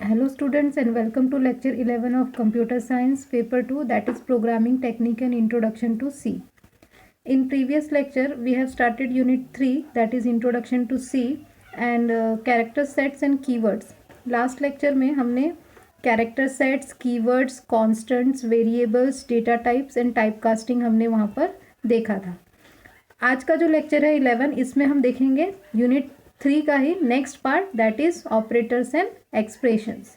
Hello students and welcome to lecture 11 of computer science paper 2, that is programming technique and introduction to C. In previous lecture we have started unit 3, that is introduction to C and character sets and keywords. Last lecture में हमने character sets, keywords, constants, variables, data types and typecasting हमने वहाँ पर देखा था. आज का जो लेक्चर है 11, इसमें हम देखेंगे यूनिट 3 का ही next part, that is operators and expressions.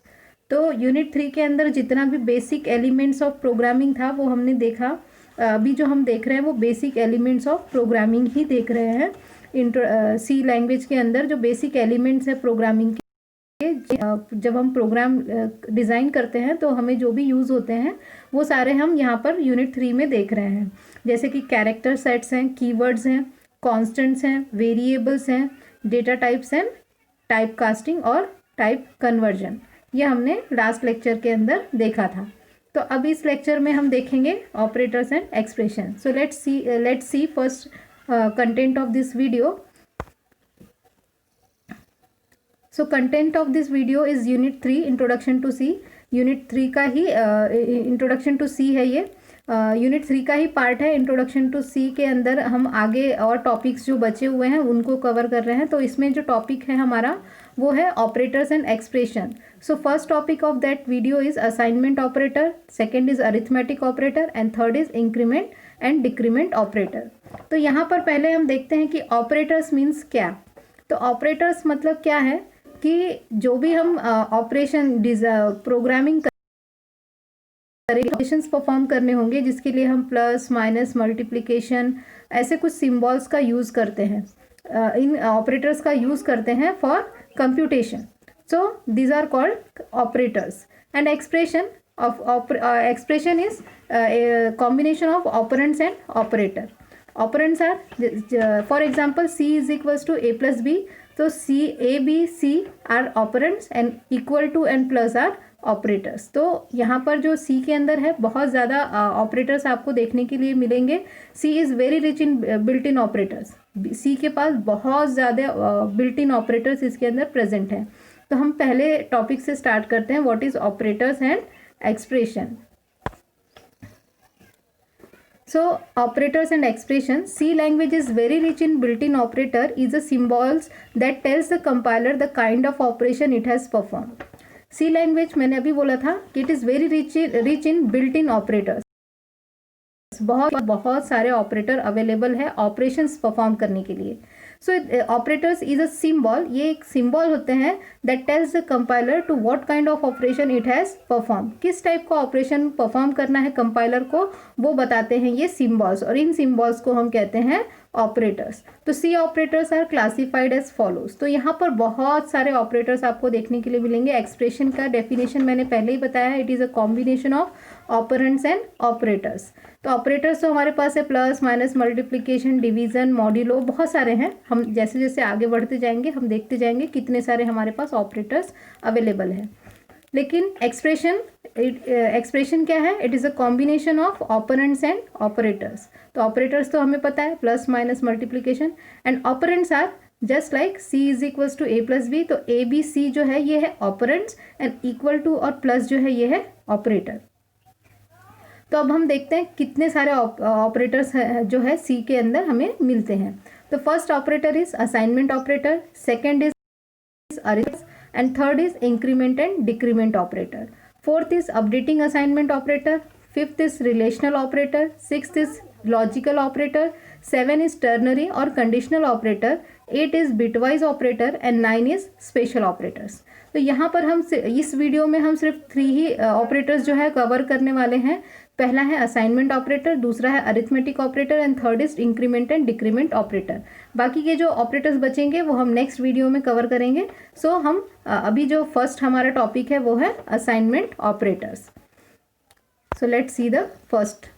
तो यूनिट 3 के अंदर जितना भी बेसिक एलिमेंट्स ऑफ प्रोग्रामिंग था वो हमने देखा. अभी जो हम देख रहे हैं वो बेसिक एलिमेंट्स ऑफ प्रोग्रामिंग ही देख रहे हैं. सी लैंग्वेज के अंदर जो बेसिक एलिमेंट्स है प्रोग्रामिंग के, जब हम प्रोग्राम डिज़ाइन करते हैं तो हमें जो भी यूज़ होते हैं वो सारे हम यहाँ पर यूनिट 3 में देख रहे हैं. जैसे कि कैरेक्टर सेट्स हैं, कीवर्ड्स हैं, कॉन्स्टेंट्स हैं, वेरिएबल्स हैं, data types and type casting और टाइप कन्वर्जन. ये हमने लास्ट लेक्चर के अंदर देखा था. तो अब इस लेक्चर में हम देखेंगे operators and expression. So let's see first content of this video. So content of this video is unit 3 introduction to C. Unit 3 का ही इंट्रोडक्शन टू सी है ये. यूनिट 3 का ही पार्ट है. इंट्रोडक्शन टू सी के अंदर हम आगे और टॉपिक्स जो बचे हुए हैं उनको कवर कर रहे हैं. तो इसमें जो टॉपिक है हमारा वो है operators and expression. So first topic of that video is assignment operator, second is arithmetic operator and third is increment and decrement operator. तो यहाँ पर पहले हम देखते हैं कि ऑपरेटर्स मीन्स क्या. तो ऑपरेटर्स मतलब क्या है कि जो भी हम ऑपरेशन प्रोग्रामिंग ऑपरेशंस परफॉर्म करने होंगे जिसके लिए हम प्लस माइनस मल्टीप्लिकेशन ऐसे कुछ सिंबल्स का यूज़ करते हैं, इन ऑपरेटर्स का यूज़ करते हैं for computation. So these are called operators. And expression is combination of operands and operator. Operands are for example C is equals to A plus B. तो C, A, B, C are operands and equal to and plus are operators. तो यहाँ पर जो सी के अंदर है बहुत ज़्यादा ऑपरेटर्स आपको देखने के लिए मिलेंगे. C is very rich in built in operators. C के पास बहुत ज़्यादा बिल्ट इन ऑपरेटर्स इसके अंदर प्रेजेंट हैं. तो हम पहले टॉपिक से स्टार्ट करते हैं, what is operators and expression. So operators and expression. C language is very rich in built-in operator is the symbols that tells the compiler the kind of operation it has performed. C language मैंने अभी बोला था कि it is very rich in built-in operators. बहुत सारे operator available है operations perform करने के लिए. So operators is a symbol. ये एक सिंबल होते हैं that tells the compiler to what kind of operation it has perform. किस टाइप का ऑपरेशन परफॉर्म करना है कंपाइलर को वो बताते हैं ये सिंबल्स, और इन सिंबल्स को हम कहते हैं ऑपरेटर्स. तो C operators are classified as follows. तो यहाँ पर बहुत सारे ऑपरेटर्स आपको देखने के लिए मिलेंगे. एक्सप्रेशन का डेफिनेशन मैंने पहले ही बताया है, it is a combination of operands and operators. तो ऑपरेटर्स तो हमारे पास है plus minus multiplication division modulo, बहुत सारे हैं. हम जैसे जैसे आगे बढ़ते जाएंगे हम देखते जाएंगे कितने सारे हमारे पास ऑपरेटर्स अवेलेबल हैं. लेकिन एक्सप्रेशन क्या है, it is a combination of operands and operators. तो ऑपरेटर्स तो हमें पता है plus minus multiplication, and operands are just like C is equals to A plus B. तो ए बी सी जो है ये है ऑपरेंड्स एंड इक्वल टू और प्लस जो है ये है ऑपरेटर. तो अब हम देखते हैं कितने सारे ऑपरेटर्स जो है सी के अंदर हमें मिलते हैं. तो first operator is assignment operator, second is arithmetic and third is increment and decrement operator. Fourth is updating assignment operator. Fifth is relational operator. Sixth is logical operator. 7 is ternary or conditional operator. 8 is bitwise operator and 9 is special operators. तो यहाँ पर हम इस video में हम सिर्फ 3 ही operators जो है कवर करने वाले हैं. पहला है असाइनमेंट ऑपरेटर, दूसरा है arithmetic operator and third is increment and decrement operator. बाकी के जो ऑपरेटर्स बचेंगे वो हम नेक्स्ट वीडियो में कवर करेंगे. सो हम अभी जो फर्स्ट हमारा टॉपिक है वो है assignment operators. So let's see the first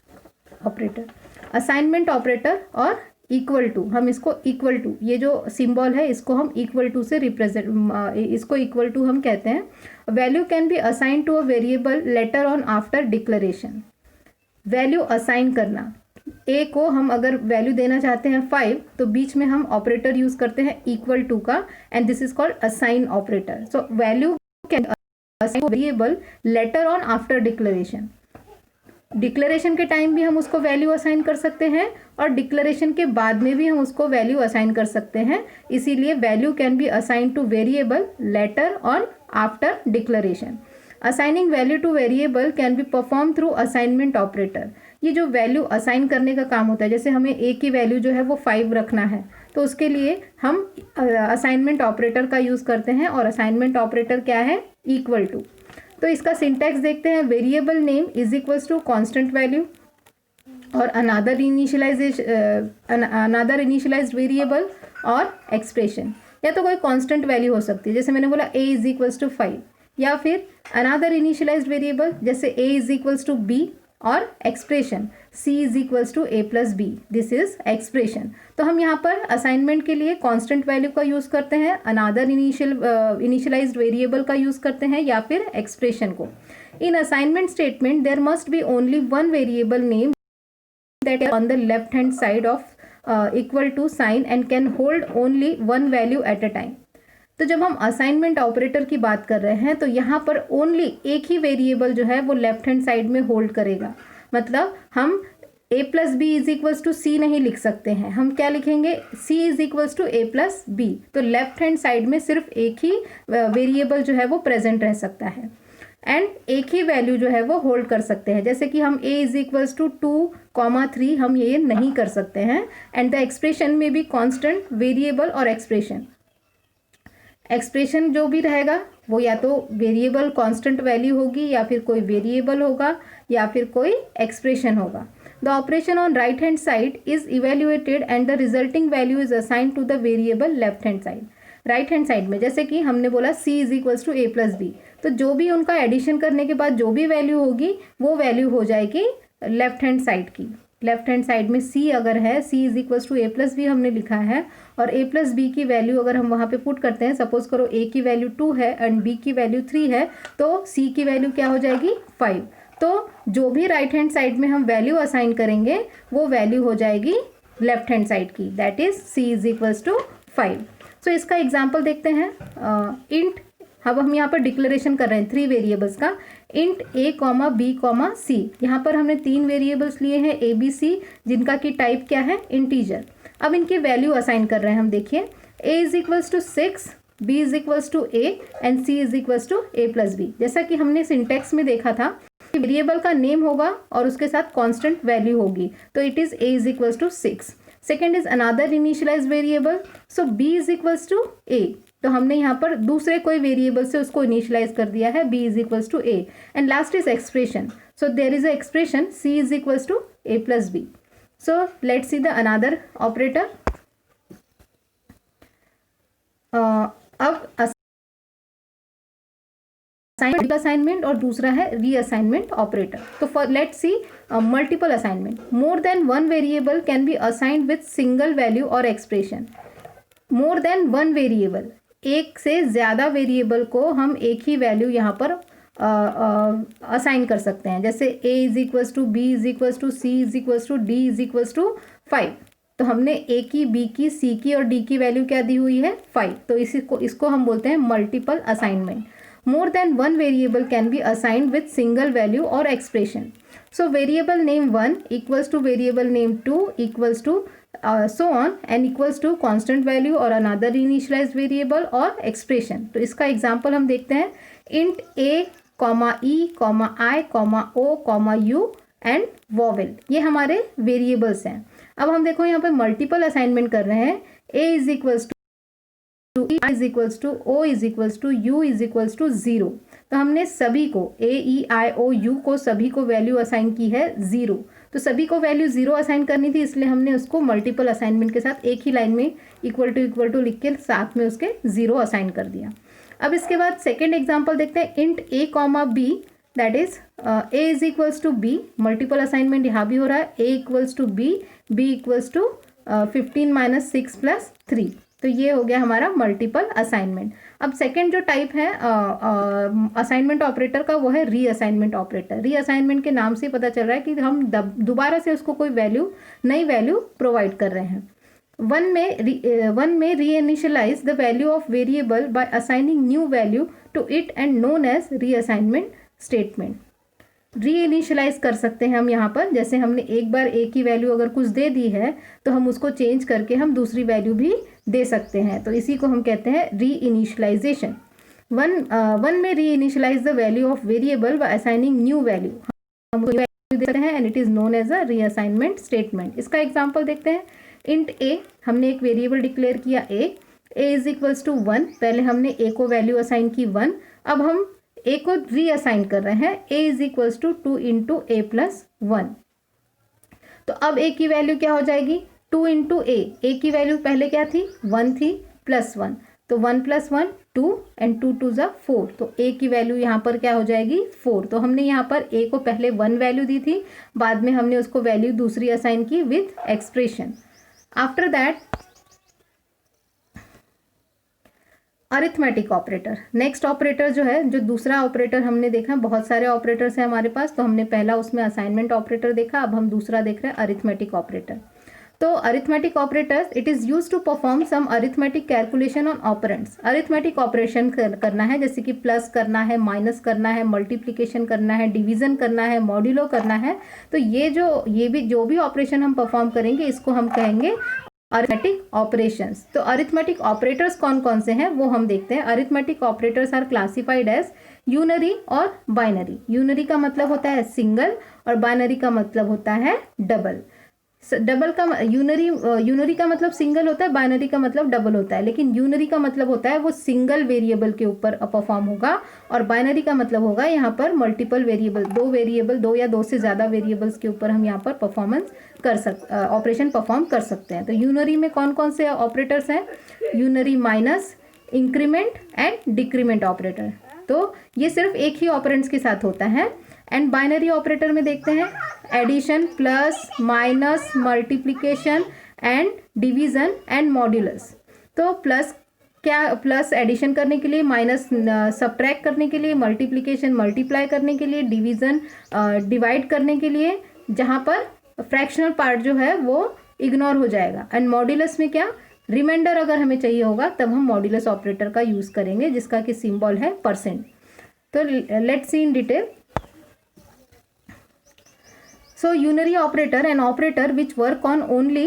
operator, assignment operator और इक्वल टू. हम इसको इक्वल टू, ये जो सिंबल है इसको हम इक्वल टू से रिप्रेजेंट, इसको इक्वल टू हम कहते हैं. Value can be assign to a variable later on after declaration. Value assign करना, ए को हम अगर वैल्यू देना चाहते हैं 5 तो बीच में हम ऑपरेटर यूज करते हैं इक्वल टू का, and this is called assign operator. So value can variable later on after declaration. Declaration के टाइम भी हम उसको वैल्यू असाइन कर सकते हैं और डिक्लेरेशन के बाद में भी हम उसको वैल्यू असाइन कर सकते हैं, इसीलिए value can be assign two variable later on after declaration. Assigning value two variable can be perform through assignment operator. ये जो वैल्यू असाइन करने का काम होता है, जैसे हमें ए की वैल्यू जो है वो 5 रखना है, तो उसके लिए हम असाइनमेंट ऑपरेटर का यूज़ करते हैं। और असाइनमेंट ऑपरेटर क्या है? Equal to. तो इसका सिंटैक्स देखते हैं। Variable name is equals to constant value और अनादर इनिशियलाइज्ड वेरिएबल और एक्सप्रेशन, या तो कोई कांस्टेंट वैल्यू हो सकती है, जैसे मैंने बोला a इज इक्वल्स टू 5, या फिर अनादर इनिशियलाइज्ड वेरिएबल जैसे a is equals to b और expression c is equals to a plus b, this is expression. तो हम यहाँ पर असाइनमेंट के लिए कांस्टेंट वैल्यू का यूज़ करते हैं, अनादर इनिशियलाइज्ड वेरिएबल का यूज़ करते हैं, या फिर एक्सप्रेशन को। In assignment statement there must be only one variable name that is on the left hand side of equal to sign and can hold only one value at a time। तो जब हम assignment operator की बात कर रहे हैं तो यहाँ पर ओनली एक ही वेरिएबल जो है वो लेफ्ट हैंड साइड में होल्ड करेगा। मतलब हम a plus B is equals to C नहीं लिख सकते हैं, हम क्या लिखेंगे? c is equals to a plus B. तो लेफ्ट हैंड साइड में सिर्फ एक ही वेरिएबल जो है वो प्रेजेंट रह सकता है एंड एक ही वैल्यू जो है वो होल्ड कर सकते हैं। जैसे कि हम a इज इक्वल्स टू 2,3 हम ये नहीं कर सकते हैं। एंड द एक्सप्रेशन में भी कांस्टेंट वेरिएबल और एक्सप्रेशन जो भी रहेगा वो या तो वेरिएबल कांस्टेंट वैल्यू होगी, या फिर कोई वेरिएबल होगा, या फिर कोई एक्सप्रेशन होगा। The operation on right hand side is evaluated and the resulting value is assigned to the variable left hand side. Right hand side में जैसे कि हमने बोला c is equals to a plus B, तो जो भी उनका एडिशन करने के बाद जो भी वैल्यू होगी वो वैल्यू हो जाएगी लेफ्ट हैंड साइड की। लेफ्ट हैंड साइड में c अगर है, c is equals to a plus b हमने लिखा है, और a प्लस बी की वैल्यू अगर हम वहाँ पे पुट करते हैं, सपोज करो a की वैल्यू 2 है एंड b की वैल्यू 3 है, तो c की वैल्यू क्या हो जाएगी? 5। तो जो भी राइट हैंड साइड में हम वैल्यू असाइन करेंगे वो वैल्यू हो जाएगी लेफ्ट हैंड साइड की, that is c is equals to 5। So इसका एग्जाम्पल देखते हैं। इंट, अब हम यहाँ पर डिक्लेरेशन कर रहे हैं 3 वेरिएबल्स का। Int a, b, c। यहाँ पर हमने 3 वेरिएबल्स लिए हैं a, b, c, जिनका की टाइप क्या है? इंटीजर। अब इनकी वैल्यू असाइन कर रहे हैं हम। देखिए a is equals to 6, b is equals to a and c is equals to a plus b. जैसा कि हमने सिंटेक्स में देखा था कि वेरिएबल का नेम होगा और उसके साथ कॉन्स्टेंट वैल्यू होगी, तो it is a is equals to 6। Second is another initialized variable, so b is equals to a। तो हमने यहाँ पर दूसरे कोई वेरिएबल से उसको इनिशियलाइज कर दिया है, b is equals to a। And last is expression, so there is a expression c is equals to a plus B. So let's see the another operator. अब असाइनमेंट और दूसरा है रीअसाइनमेंट ऑपरेटर। तो for let's see multiple assignment, more than one variable can be assigned with single value और expression. More than one variable, एक से ज़्यादा variable को हम एक ही वैल्यू यहाँ पर असाइन कर सकते हैं। जैसे a is equals to b is equals to c is equals to d is equals to 5। तो हमने a की, b की, c की और d की वैल्यू क्या दी हुई है? 5। तो इसको हम बोलते हैं multiple assignment. More than one variable can be assigned with single value or expression. So variable name 1 equals to variable name 2 equals to so on and equals to constant value or another initialized variable or expression. तो इसका example हम देखते हैं। int a, e, i, o, u and vowel, ये हमारे variables हैं। अब हम देखो यहाँ पर multiple assignment कर रहे हैं। a is equals to e is equals to o is equals to u is equals to 0। तो हमने सभी को a, e, i, o, u को सभी को वैल्यू असाइन की है 0। तो सभी को वैल्यू 0 असाइन करनी थी, इसलिए हमने उसको मल्टीपल असाइनमेंट के साथ एक ही लाइन में इक्वल टू लिख के साथ में उसके 0 असाइन कर दिया। अब इसके बाद सेकेंड एग्जाम्पल देखते हैं। Int a, b, that is a is equals to b। Multiple assignment यहाँ भी हो रहा है। a equals to b, b equals to 15 minus 6 plus 3। तो ये हो गया हमारा मल्टीपल असाइनमेंट। अब सेकंड जो टाइप है असाइनमेंट ऑपरेटर का, वो है रीअसाइनमेंट ऑपरेटर। रीअसाइनमेंट के नाम से पता चल रहा है कि हम दोबारा से उसको कोई वैल्यू, नई वैल्यू प्रोवाइड कर रहे हैं। One may reinitialize the value of variable by assigning new value to it and known as reassignment statement. Reinitialize कर सकते हैं हम यहाँ पर, जैसे हमने एक बार ए की वैल्यू अगर कुछ दे दी है तो हम उसको चेंज करके हम दूसरी वैल्यू भी दे सकते हैं, तो इसी को हम कहते हैं reinitialization. One may reinitialize the value of variable by assigning new value, हम वैल्यू देते हैं and it is known as a reassignment statement. इसका एग्जांपल देखते हैं। इंट ए, हमने एक वेरिएबल डिक्लेयर किया ए इज इक्वल्स टू 1, पहले हमने ए को वैल्यू असाइन की 1, अब हम ए को रीअसाइन कर रहे हैं, A is equals to 2 into A plus 1। तो अब ए की वैल्यू क्या हो जाएगी, 2 इंटू ए की वैल्यू पहले क्या थी 1 थी, प्लस 1, तो 1 प्लस 1 2 एंड 2 2 ज़ा 4, तो ए की वैल्यू यहाँ पर क्या हो जाएगी 4। तो हमने यहाँ पर ए को पहले 1 वैल्यू दी थी, बाद में हमने उसको वैल्यू दूसरी असाइन की with expression. After that arithmetic operator, next operator जो है, जो दूसरा ऑपरेटर हमने देखा, बहुत सारे ऑपरेटर्स हैं हमारे पास, तो हमने पहला उसमें असाइनमेंट ऑपरेटर देखा, अब हम दूसरा देख रहे हैं अरिथमेटिक ऑपरेटर। तो arithmetic operators, it is use to perform some arithmetic calculation on operands. Arithmetic operation करना है, जैसे कि प्लस करना है, माइनस करना है, मल्टीप्लिकेशन करना है, डिवीजन करना है, मॉड्यूलो करना है, तो जो भी ऑपरेशन हम परफॉर्म करेंगे इसको हम कहेंगे अरिथमेटिक ऑपरेशंस। तो अरिथमेटिक ऑपरेटर्स कौन कौन से हैं वो हम देखते हैं। Arithmetic operators are classified as unary और बाइनरी। यूनरी का मतलब होता है सिंगल और बाइनरी का मतलब होता है डबल। डबल का यूनरी का मतलब सिंगल होता है, बाइनरी का मतलब डबल होता है, लेकिन यूनरी का मतलब होता है वो सिंगल वेरिएबल के ऊपर परफॉर्म होगा, और बाइनरी का मतलब होगा यहाँ पर मल्टीपल वेरिएबल, दो या दो से ज़्यादा वेरिएबल्स के ऊपर हम यहाँ पर ऑपरेशन परफॉर्म कर सकते हैं। तो यूनरी में कौन कौन से ऑपरेटर्स हैं, unary minus, increment and decrement operator, तो ये सिर्फ एक ही ऑपरेंड्स के साथ होता है। एंड बाइनरी ऑपरेटर में देखते हैं addition, plus, minus, multiplication and division and modulus. तो प्लस एडिशन करने के लिए, माइनस सब्ट्रैक्ट करने के लिए, मल्टीप्लिकेशन मल्टीप्लाई करने के लिए, डिवीजन डिवाइड करने के लिए, जहाँ पर फ्रैक्शनल पार्ट जो है वो इग्नोर हो जाएगा। एंड मॉड्यूलस में क्या, रिमाइंडर अगर हमें चाहिए होगा तब हम मॉड्यूलस ऑपरेटर का यूज़ करेंगे, जिसका कि सिंबल है %। तो let's see in detail. So unary operator, an operator which work on only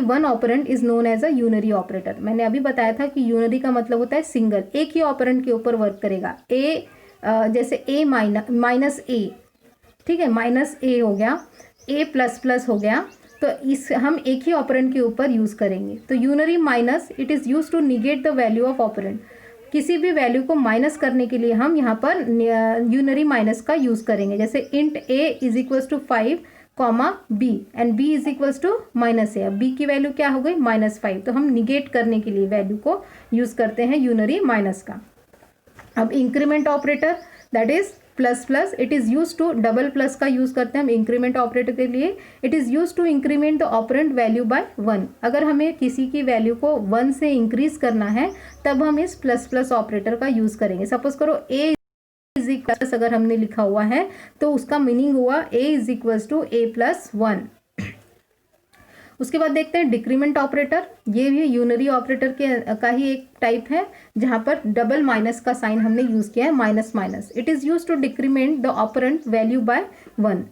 one operand is known as a unary operator। मैंने अभी बताया था कि unary का मतलब होता है सिंगल, एक ही ऑपरेंड के ऊपर वर्क करेगा। जैसे a माइनस a, ठीक है, माइनस a हो गया, a प्लस प्लस हो गया, तो हम एक ही ऑपरेंड के ऊपर यूज़ करेंगे। तो unary minus, it is use to negate the value of operand. किसी भी वैल्यू को माइनस करने के लिए हम यहाँ पर यूनरी माइनस का यूज़ करेंगे। जैसे int a is equals to 5 comma b and b is equals to minus a। अब b की वैल्यू क्या हो गई -5, तो हम निगेट करने के लिए वैल्यू को यूज़ करते हैं यूनरी माइनस का। अब increment operator, that is plus plus, it is use to, double plus का यूज़ करते हैं हम इंक्रीमेंट ऑपरेटर के लिए। It is use to increment the operand value by 1। अगर हमें किसी की वैल्यू को 1 से इंक्रीज करना है तब हम इस प्लस प्लस ऑपरेटर का यूज़ करेंगे। सपोज करो a इज इक्वल्स अगर हमने लिखा हुआ है तो उसका मीनिंग हुआ a is equals to a plus 1। उसके बाद देखते हैं डिक्रीमेंट ऑपरेटर। ये भी यूनरी ऑपरेटर का ही एक टाइप है, जहाँ पर डबल माइनस का साइन हमने यूज़ किया है, minus minus. It is use to decrement the operand value by 1।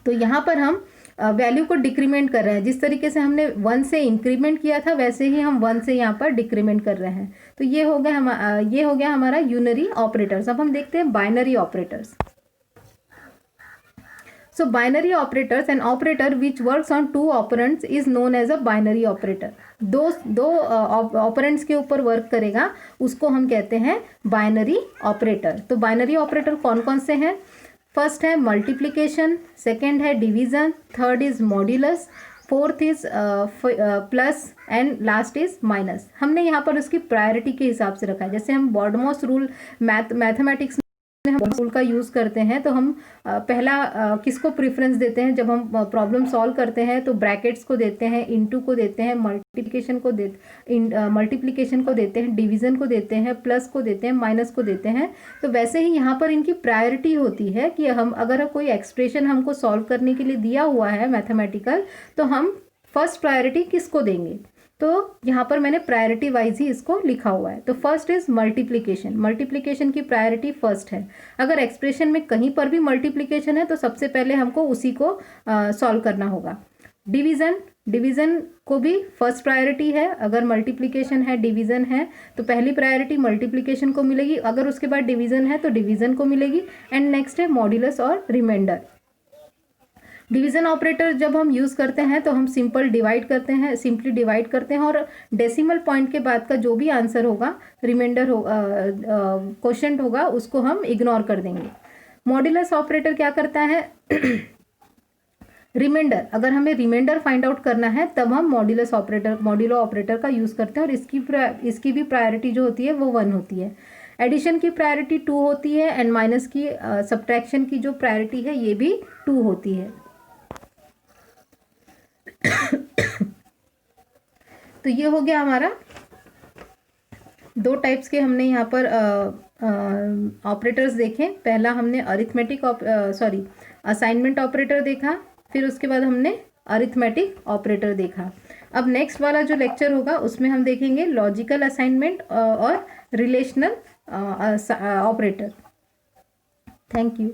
तो यहाँ पर हम वैल्यू को डिक्रीमेंट कर रहे हैं, जिस तरीके से हमने 1 से इंक्रीमेंट किया था वैसे ही हम 1 से यहाँ पर डिक्रीमेंट कर रहे हैं। तो ये हो गया हमारा यूनरी ऑपरेटर्स। अब हम देखते हैं binary operators. So binary operators, an operator which works on two operands is known as a binary operator। दो ऑपरेंड्स के ऊपर वर्क करेगा उसको हम कहते हैं बाइनरी ऑपरेटर। तो बाइनरी ऑपरेटर कौन कौन से हैं? फर्स्ट है मल्टीप्लिकेशन, सेकंड है division, third is modulus, fourth is plus and last is minus. हमने यहाँ पर उसकी प्रायोरिटी के हिसाब से रखा है। जैसे हम बॉर्डमॉस रूल मैथमेटिक्स हम टूल का यूज़ करते हैं तो हम पहला किसको प्रेफरेंस देते हैं जब हम प्रॉब्लम सॉल्व करते हैं, तो ब्रैकेट्स को देते हैं, इनटू को देते हैं, मल्टीप्लिकेशन को देते हैं, डिवीजन को देते हैं, प्लस को देते हैं, माइनस को देते हैं। तो वैसे ही यहाँ पर इनकी प्रायोरिटी होती है कि हम अगर कोई एक्सप्रेशन हमको सॉल्व करने के लिए दिया हुआ है मैथमेटिकल, तो हम फर्स्ट प्रायोरिटी किसको देंगे। तो यहाँ पर मैंने प्रायोरिटी वाइज ही इसको लिखा हुआ है। तो फर्स्ट इज मल्टीप्लिकेशन, मल्टीप्लिकेशन की प्रायोरिटी फर्स्ट है। अगर एक्सप्रेशन में कहीं पर भी मल्टीप्लिकेशन है तो सबसे पहले हमको उसी को सॉल्व करना होगा। डिवीज़न, डिवीज़न को भी फर्स्ट प्रायोरिटी है। अगर मल्टीप्लिकेशन है, डिवीज़न है, तो पहली प्रायोरिटी मल्टीप्लिकेशन को मिलेगी, अगर उसके बाद डिवीज़न है तो डिवीज़न को मिलेगी। एंड नेक्स्ट है मॉड्यूलस और रिमाइंडर। डिवीज़न ऑपरेटर जब हम यूज़ करते हैं तो हम सिंपली डिवाइड करते हैं और डेसिमल पॉइंट के बाद का जो भी आंसर होगा, रिमाइंडर हो, क्वोशंट होगा, उसको हम इग्नोर कर देंगे। मॉड्यूलस ऑपरेटर क्या करता है रिमाइंडर, अगर हमें रिमाइंडर फाइंड आउट करना है तब हम मॉड्यूलो ऑपरेटर का यूज़ करते हैं और इसकी भी प्रायोरिटी जो होती है वो 1 होती है। एडिशन की प्रायोरिटी 2 होती है एंड माइनस की सब्ट्रैक्शन की जो प्रायोरिटी है ये भी 2 होती है। तो ये हो गया हमारा 2 टाइप्स के हमने यहाँ पर ऑपरेटर्स देखे। पहला हमने असाइनमेंट ऑपरेटर देखा, फिर उसके बाद हमने अरिथमेटिक ऑपरेटर देखा। अब नेक्स्ट वाला जो लेक्चर होगा उसमें हम देखेंगे लॉजिकल असाइनमेंट और रिलेशनल ऑपरेटर। Thank you.